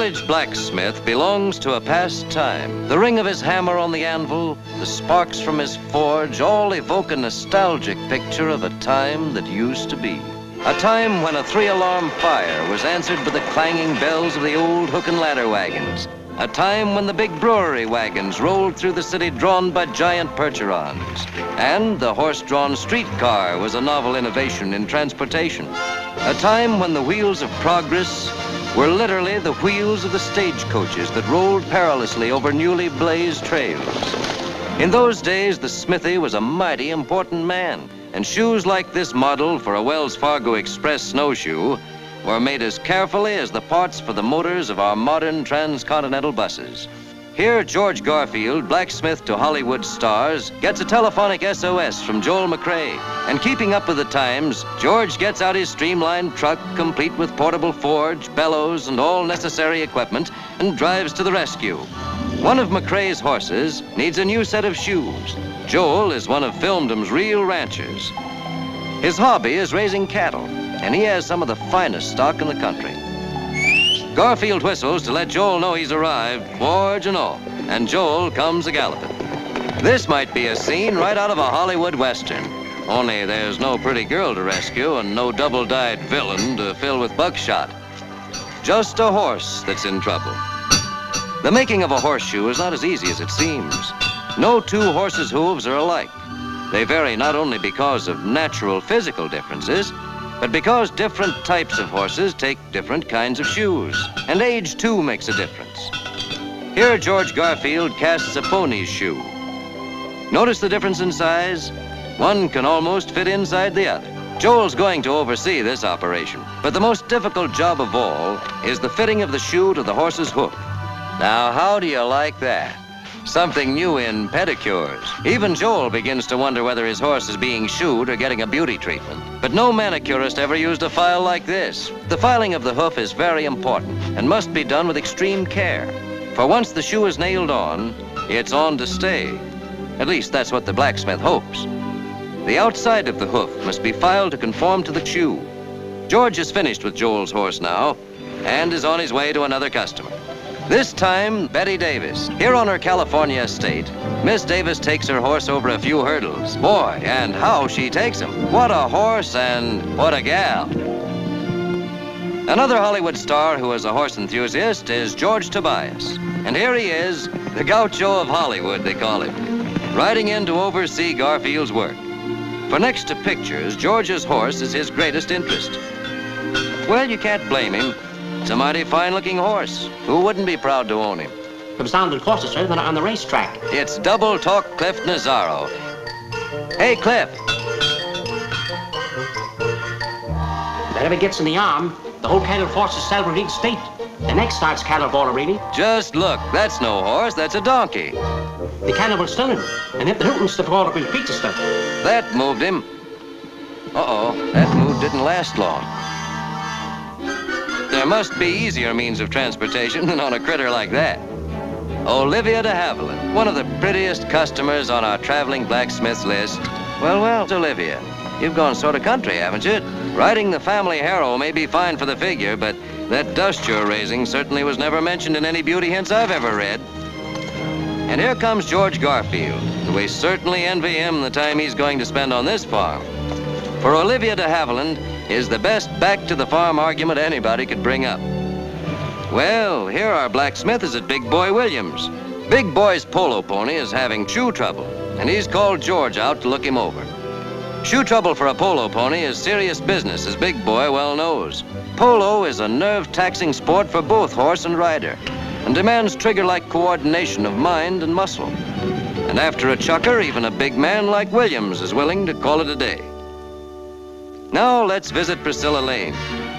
village blacksmith belongs to a past time. The ring of his hammer on the anvil, the sparks from his forge, all evoke a nostalgic picture of a time that used to be. A time when a 3-alarm fire was answered by the clanging bells of the old hook and ladder wagons. A time when the big brewery wagons rolled through the city drawn by giant percherons. And the horse-drawn streetcar was a novel innovation in transportation. A time when the wheels of progress were literally the wheels of the stagecoaches that rolled perilously over newly blazed trails. In those days, the smithy was a mighty important man, and shoes like this model for a Wells Fargo Express snowshoe were made as carefully as the parts for the motors of our modern transcontinental buses. Here, George Garfield, blacksmith to Hollywood stars, gets a telephonic SOS from Joel McCrea. And keeping up with the times, George gets out his streamlined truck, complete with portable forge, bellows, and all necessary equipment, and drives to the rescue. One of McCrea's horses needs a new set of shoes. Joel is one of Filmdom's real ranchers. His hobby is raising cattle, and he has some of the finest stock in the country. Garfield whistles to let Joel know he's arrived, forge and all, and Joel comes a-galloping. This might be a scene right out of a Hollywood Western, only there's no pretty girl to rescue and no double-dyed villain to fill with buckshot. Just a horse that's in trouble. The making of a horseshoe is not as easy as it seems. No two horses' hooves are alike. They vary not only because of natural physical differences, but because different types of horses take different kinds of shoes, and age too makes a difference. Here, George Garfield casts a pony's shoe. Notice the difference in size? One can almost fit inside the other. Joel's going to oversee this operation, but the most difficult job of all is the fitting of the shoe to the horse's hoof. Now, how do you like that? Something new in pedicures. Even Joel begins to wonder whether his horse is being shoed or getting a beauty treatment. But no manicurist ever used a file like this. The filing of the hoof is very important and must be done with extreme care. For once the shoe is nailed on, it's on to stay. At least that's what the blacksmith hopes. The outside of the hoof must be filed to conform to the shoe. George is finished with Joel's horse now and is on his way to another customer. This time, Bette Davis. Here on her California estate, Miss Davis takes her horse over a few hurdles. Boy, and how she takes him. What a horse and what a gal. Another Hollywood star who is a horse enthusiast is George Tobias. And here he is, the gaucho of Hollywood, they call him, riding in to oversee Garfield's work. For next to pictures, George's horse is his greatest interest. Well, you can't blame him. It's a mighty fine-looking horse. Who wouldn't be proud to own him? From sounding closer, sir, than on the racetrack. It's Double Talk Cliff Nazaro. Hey, Cliff. If that ever gets in the arm, the whole cattle force is salaried state. The next starts cattle baller, really. Just look, that's no horse, that's a donkey. The cannibal stunning. And if the Hilton's the brought up his pizza stuff. That moved him. Uh-oh, that move didn't last long. There must be easier means of transportation than on a critter like that. Olivia de Havilland, one of the prettiest customers on our traveling blacksmith's list. Well, Olivia, you've gone sort of country, haven't you? Riding the family harrow may be fine for the figure, but that dust you're raising certainly was never mentioned in any beauty hints I've ever read. And here comes George Garfield. We certainly envy him the time he's going to spend on this farm. For Olivia de Havilland is the best back-to-the-farm argument anybody could bring up. Well, here our blacksmith is at Big Boy Williams. Big Boy's polo pony is having shoe trouble, and he's called George out to look him over. Shoe trouble for a polo pony is serious business, as Big Boy well knows. Polo is a nerve-taxing sport for both horse and rider, and demands trigger-like coordination of mind and muscle. And after a chucker, even a big man like Williams is willing to call it a day. Now let's visit Priscilla Lane.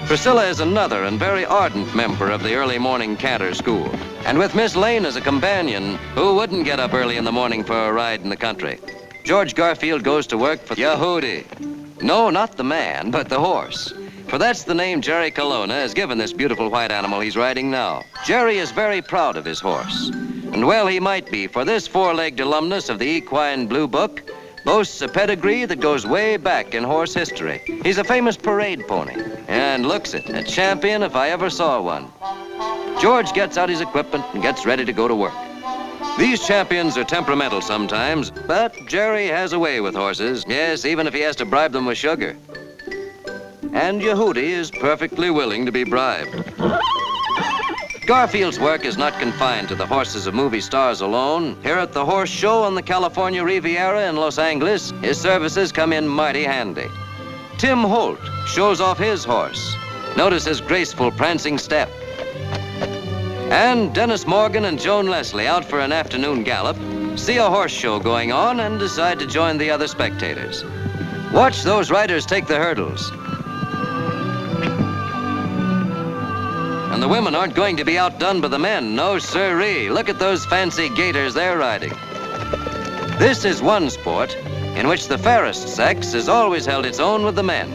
Priscilla is another and very ardent member of the early morning canter school. And with Miss Lane as a companion, who wouldn't get up early in the morning for a ride in the country? George Garfield goes to work for Yehudi. No, not the man, but the horse. For that's the name Jerry Colonna has given this beautiful white animal he's riding now. Jerry is very proud of his horse. And well he might be, for this four-legged alumnus of the Equine Blue Book boasts a pedigree that goes way back in horse history. He's a famous parade pony, and looks it, a champion if I ever saw one. George gets out his equipment and gets ready to go to work. These champions are temperamental sometimes, but Jerry has a way with horses. Yes, even if he has to bribe them with sugar. And Yehudi is perfectly willing to be bribed. Garfield's work is not confined to the horses of movie stars alone. Here at the horse show on the California Riviera in Los Angeles, his services come in mighty handy. Tim Holt shows off his horse. Notice his graceful prancing step. And Dennis Morgan and Joan Leslie, out for an afternoon gallop, see a horse show going on and decide to join the other spectators. Watch those riders take the hurdles. And the women aren't going to be outdone by the men, no sirree. Look at those fancy gaiters they're riding. This is one sport in which the fairest sex has always held its own with the men.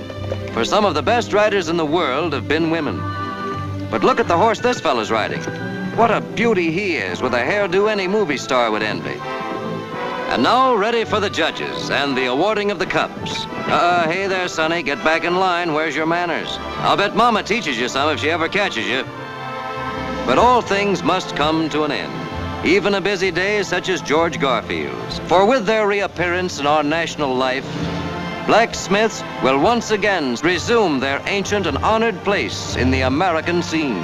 For some of the best riders in the world have been women. But look at the horse this fellow's riding. What a beauty he is, with a hairdo any movie star would envy. And now, ready for the judges and the awarding of the cups. Hey there, Sonny, get back in line. Where's your manners? I'll bet Mama teaches you some if she ever catches you. But all things must come to an end, even a busy day such as George Garfield's. For with their reappearance in our national life, blacksmiths will once again resume their ancient and honored place in the American scene.